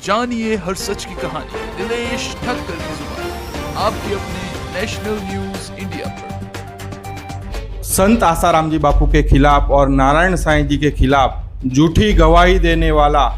जानिए हर सच की कहानी दिनेश ठक्कर की जुबान आपके अपने नेशनल न्यूज इंडिया पर। संत आसाराम जी बापू के खिलाफ और नारायण साईं जी के खिलाफ झूठी गवाही देने वाला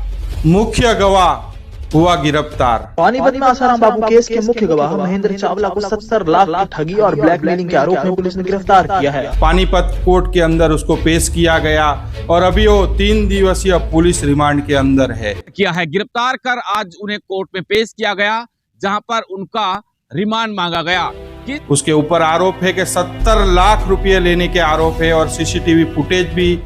मुख्य गवाह हुआ गिरफ्तार। पानीपत में आसाराम बापू केस के मुख्य गवाह महेंद्र चावला को 70 लाख की ठगी और ब्लैकमेलिंग के आरोप में पुलिस ने गिरफ्तार किया है। पानीपत कोर्ट के अंदर उसको पेश किया गया और अभी वो 3 दिवसीय पुलिस रिमांड के अंदर है। किया है गिरफ्तार कर आज उन्हें कोर्ट में पेश किया गया, जहां पर उनका रिमांड मांगा गया। उसके ऊपर आरोप है कि 70 लाख रुपए लेने के आरोप है और सीसीटीवी फुटेज भी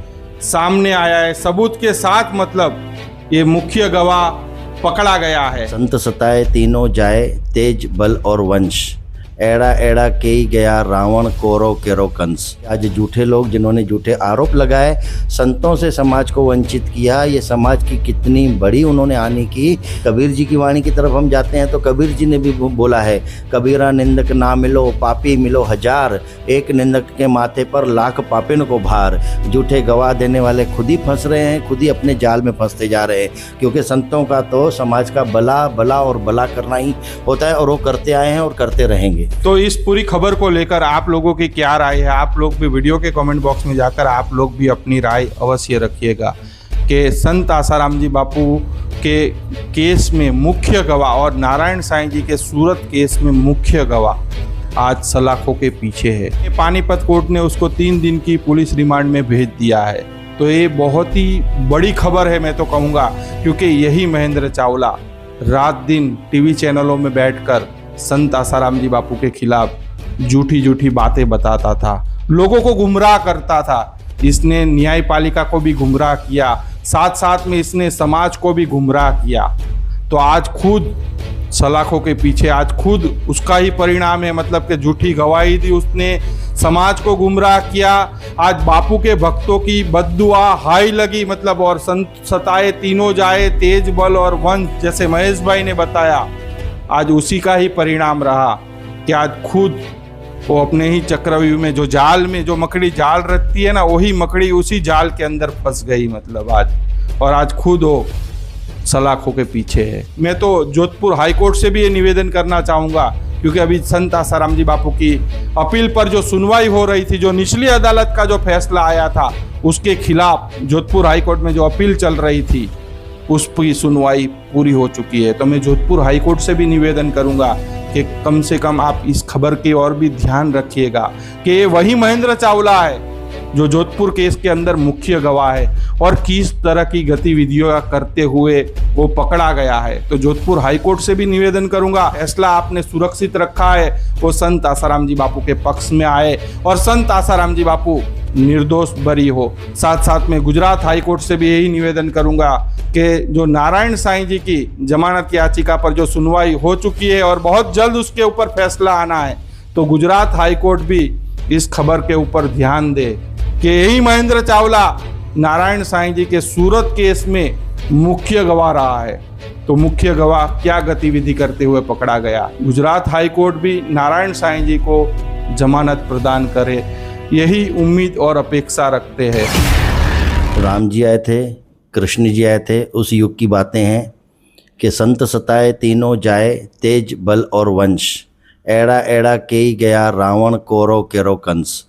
सामने आया है सबूत के साथ। मतलब ये मुख्य गवाह पकड़ा गया है। संत सताए तीनों जाए तेज बल और वंश, एड़ा एड़ा के ही गया रावण कौरव केरो कंस। आज झूठे लोग जिन्होंने झूठे आरोप लगाए, संतों से समाज को वंचित किया, ये समाज की कितनी बड़ी उन्होंने हानि की। कबीर जी की वाणी की तरफ हम जाते हैं तो कबीर जी ने भी बोला है, कबीरा निंदक ना मिलो पापी मिलो हजार, एक निंदक के माथे पर लाख पापिन को भार। झूठे गवाह देने वाले खुद ही फंस रहे हैं, खुद ही अपने जाल में फंसते जा रहे हैं, क्योंकि संतों का तो समाज का भला भला और भला करना ही होता है और वो करते आए हैं और करते रहेंगे। तो इस पूरी खबर को लेकर आप लोगों की क्या राय है? आप लोग भी वीडियो के कमेंट बॉक्स में जाकर आप लोग भी अपनी राय अवश्य रखिएगा कि संत आसाराम जी बापू के केस में मुख्य गवाह और नारायण साईं जी के सूरत केस में मुख्य गवाह आज सलाखों के पीछे है। पानीपत कोर्ट ने उसको 3 दिन की पुलिस रिमांड में भेज दिया है। तो ये बहुत ही बड़ी खबर है मैं तो कहूँगा, क्योंकि यही महेंद्र चावला रात दिन टीवी चैनलों में बैठकर संत आसाराम जी बापू के खिलाफ झूठी झूठी बातें बताता था, लोगों को गुमराह करता था। इसने न्यायपालिका को भी गुमराह किया, साथ साथ में इसने समाज को भी गुमराह किया। तो आज खुद सलाखों के पीछे, आज खुद उसका ही परिणाम है। मतलब कि झूठी गवाही दी उसने, समाज को गुमराह किया। आज बापू के भक्तों की बद्दुआ हाई लगी। मतलब और संत सताए तीनों जाए तेज बल और वंश, जैसे महेश भाई ने बताया, आज उसी का ही परिणाम रहा कि आज खुद वो अपने ही चक्रव्यूह में, जो जाल में जो मकड़ी जाल रखती है ना, वही मकड़ी उसी जाल के अंदर फंस गई। मतलब आज खुद वो सलाखों के पीछे है। मैं तो जोधपुर हाईकोर्ट से भी ये निवेदन करना चाहूँगा, क्योंकि अभी संत आसाराम जी बापू की अपील पर जो सुनवाई हो रही थी, जो निचली अदालत का जो फैसला आया था, उसके खिलाफ जोधपुर हाईकोर्ट में जो अपील चल रही थी, उस की सुनवाई पूरी हो चुकी है। तो मैं जोधपुर हाईकोर्ट से भी निवेदन करूंगा कि कम से कम आप इस खबर की और भी ध्यान रखिएगा कि ये वही महेंद्र चावला है जो जोधपुर केस के अंदर मुख्य गवाह है और किस तरह की गतिविधियां करते हुए वो पकड़ा गया है। तो जोधपुर हाईकोर्ट से भी निवेदन करूंगा, फैसला आपने सुरक्षित रखा है, वो संत आसाराम जी बापू के पक्ष में आए और संत आसाराम जी बापू निर्दोष बरी हो। साथ साथ में गुजरात हाईकोर्ट से भी यही निवेदन करूंगा कि जो नारायण साईं जी की जमानत याचिका पर जो सुनवाई हो चुकी है और बहुत जल्द उसके ऊपर फैसला आना है, तो गुजरात हाईकोर्ट भी इस खबर के ऊपर ध्यान दे कि यही महेंद्र चावला नारायण साईं जी के सूरत केस में मुख्य गवाह रहा है। तो मुख्य गवाह क्या गतिविधि करते हुए पकड़ा गया। गुजरात हाईकोर्ट भी नारायण साईं जी को जमानत प्रदान करे, यही उम्मीद और अपेक्षा रखते हैं। राम जी आए थे, कृष्ण जी आए थे, उस युग की बातें हैं कि संत सताए तीनों जाए तेज बल और वंश, एड़ा एड़ा के ही गया रावण कौरव केरो कंस।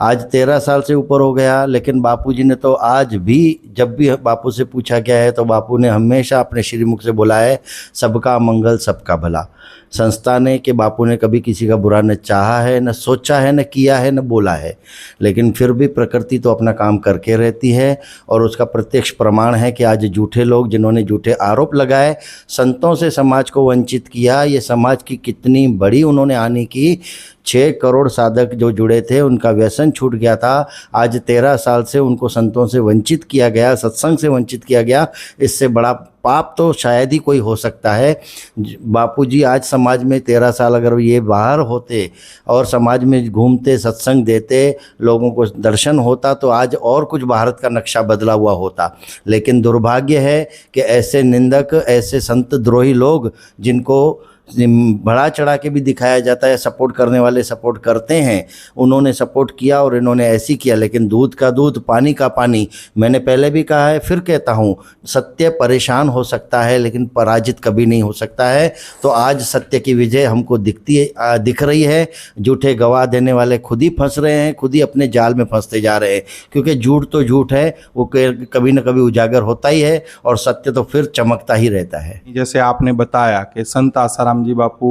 आज 13 साल से ऊपर हो गया, लेकिन बापू जी ने तो आज भी, जब भी बापू से पूछा गया है तो बापू ने हमेशा अपने श्रीमुख से बोला है, सबका मंगल सबका भला। संस्था ने कि बापू ने कभी किसी का बुरा न चाहा है, न सोचा है, न किया है, न बोला है, लेकिन फिर भी प्रकृति तो अपना काम करके रहती है और उसका प्रत्यक्ष प्रमाण है कि आज झूठे लोग जिन्होंने झूठे आरोप लगाए, संतों से समाज को वंचित किया, ये समाज की कितनी बड़ी उन्होंने हानि की। 6 करोड़ साधक जो जुड़े थे, उनका व्यसन छूट गया था। आज 13 साल से उनको संतों से वंचित किया गया, सत्संग से वंचित किया गया। इससे बड़ा पाप तो शायद ही कोई हो सकता है। बापूजी आज समाज में 13 साल अगर ये बाहर होते और समाज में घूमते, सत्संग देते, लोगों को दर्शन होता, तो आज और कुछ भारत का नक्शा बदला हुआ होता। लेकिन दुर्भाग्य है कि ऐसे निंदक, ऐसे संत द्रोही लोग जिनको बढ़ा चढ़ा के भी दिखाया जाता है, सपोर्ट करने वाले सपोर्ट करते हैं, उन्होंने सपोर्ट किया और इन्होंने ऐसी किया। लेकिन दूध का दूध पानी का पानी, मैंने पहले भी कहा है फिर कहता हूँ, सत्य परेशान हो सकता है लेकिन पराजित कभी नहीं हो सकता है। तो आज सत्य की विजय हमको दिख रही है। झूठे गवाह देने वाले खुद ही फंस रहे हैं, खुद ही अपने जाल में फंसते जा रहे हैं, क्योंकि झूठ तो झूठ है, वो कभी न कभी उजागर होता ही है और सत्य तो फिर चमकता ही रहता है। जैसे आपने बताया कि संत आसाराम जी बापू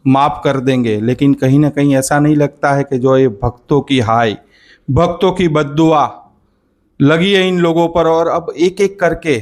माफ कर देंगे, लेकिन कहीं ना कहीं ऐसा नहीं लगता है कि जो ये भक्तों की हाय, भक्तों की बद्दुआ लगी है इन लोगों पर और अब एक एक करके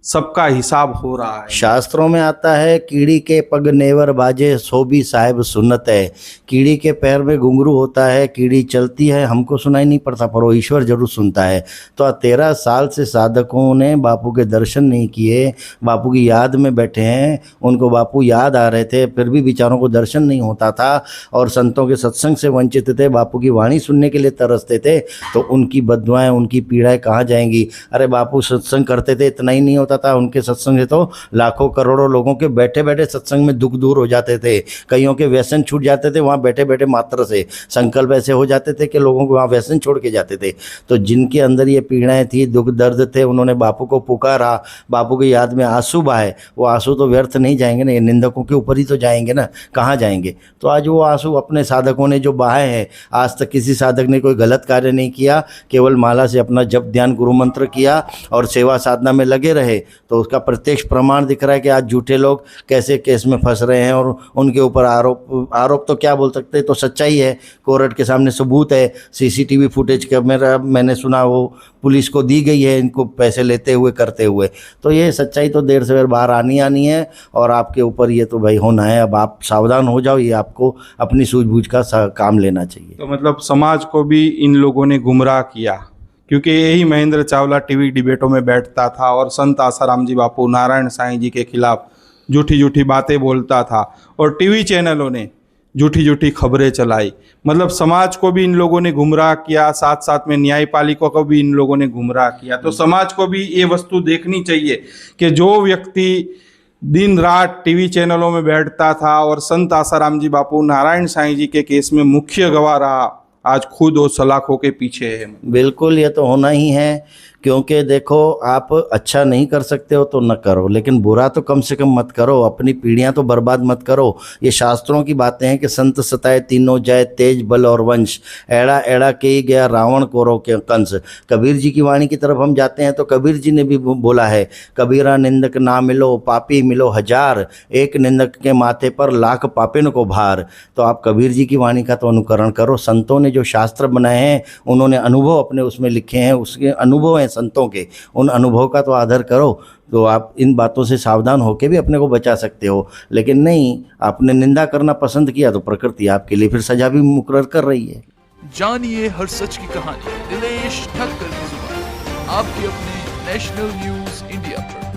सबका हिसाब हो रहा है। शास्त्रों में आता है, कीड़ी के पग नेवर बाजे सो भी साहिब सुन्नत है। कीड़ी के पैर में घुंघरू होता है, कीड़ी चलती है, हमको सुनाई नहीं पड़ता पर वो ईश्वर जरूर सुनता है। तो 13 साल से साधकों ने बापू के दर्शन नहीं किए, बापू की याद में बैठे हैं, उनको बापू याद आ रहे थे, फिर भी बेचारों को दर्शन नहीं होता था और संतों के सत्संग से वंचित थे, बापू की वाणी सुनने के लिए तरसते थे। तो उनकी बद्दुआएं, उनकी पीड़ाएं कहाँ जाएंगी? अरे बापू सत्संग करते थे, इतना ही नहीं होता था, उनके सत्संग से तो लाखों करोड़ों लोगों के बैठे बैठे सत्संग में दुख दूर हो जाते थे, कईयों के व्यसन छूट जाते थे वहाँ बैठे बैठे मात्र से। संकल्प ऐसे हो जाते थे कि लोगों को वहाँ व्यसन छोड़ के जाते थे। तो जिनके अंदर ये पीड़ाएं थी, दुख दर्द थे, उन्होंने बापू को पुकारा, बापू की याद में आंसू बहाए। वो आंसू तो व्यर्थ नहीं जाएंगे ना, ये निंदकों के ऊपर ही तो जाएंगे ना, कहाँ जाएंगे? तो आज वो आंसू अपने साधकों ने जो बहाए हैं, आज तक किसी साधक ने कोई गलत कार्य नहीं किया, केवल माला से अपना जप ध्यान गुरु मंत्र किया और सेवा साधना में लगे रहे। तो उसका प्रत्यक्ष प्रमाण दिख रहा है कि आज झूठे लोग कैसे केस में फंस रहे हैं और उनके ऊपर आरोप तो क्या बोल सकते हैं, तो सच्चाई है, कोर्ट के सामने सबूत है। सीसीटीवी फुटेज कैमरा मैंने सुना वो पुलिस को दी गई है, इनको पैसे लेते हुए करते हुए। तो ये सच्चाई तो देर से देर बाहर आनी है और आपके ऊपर ये तो भाई होना है। अब आप सावधान हो जाओ, ये आपको अपनी सूझबूझ का काम लेना चाहिए। तो मतलब समाज को भी इन लोगों ने गुमराह किया, क्योंकि यही महेंद्र चावला टीवी डिबेटों में बैठता था और संत आसाराम जी बापू नारायण साईं जी के खिलाफ झूठी झूठी बातें बोलता था और टीवी चैनलों ने झूठी झूठी खबरें चलाई। मतलब समाज को भी इन लोगों ने गुमराह किया, साथ साथ में न्यायपालिका को भी इन लोगों ने गुमराह किया। तो समाज को भी ये वस्तु देखनी चाहिए कि जो व्यक्ति दिन रात टीवी चैनलों में बैठता था और संत आसाराम जी बापू नारायण साईं जी के केस में मुख्य गवाह रहा, आज खुद वो सलाखों के पीछे है। बिल्कुल, ये तो होना ही है, क्योंकि देखो आप अच्छा नहीं कर सकते हो तो न करो, लेकिन बुरा तो कम से कम मत करो, अपनी पीढ़ियां तो बर्बाद मत करो। ये शास्त्रों की बातें हैं कि संत सताए तीनों जाए तेज बल और वंश, एड़ा एड़ा के ही गया रावण कोरो के कंस। कबीर जी की वाणी की तरफ हम जाते हैं तो कबीर जी ने भी बोला है, कबीरा निंदक ना मिलो पापी मिलो हजार, एक निंदक के माथे पर लाख पापिन को भार। तो आप कबीर जी की वाणी का तो अनुकरण करो। संतों ने जो शास्त्र बनाए हैं उन्होंने अनुभव अपने उसमें लिखे हैं, उसके अनुभव हैं संतों के, उन अनुभव का तो आदर करो। तो आप इन बातों से सावधान होकर भी अपने को बचा सकते हो। लेकिन नहीं, आपने निंदा करना पसंद किया तो प्रकृति आपके लिए फिर सजा भी मुकर्रर कर रही है। जानिए हर सच की कहानी दिनेश ठक्कर की जुबान, आपके अपने नेशनल न्यूज इंडिया पर।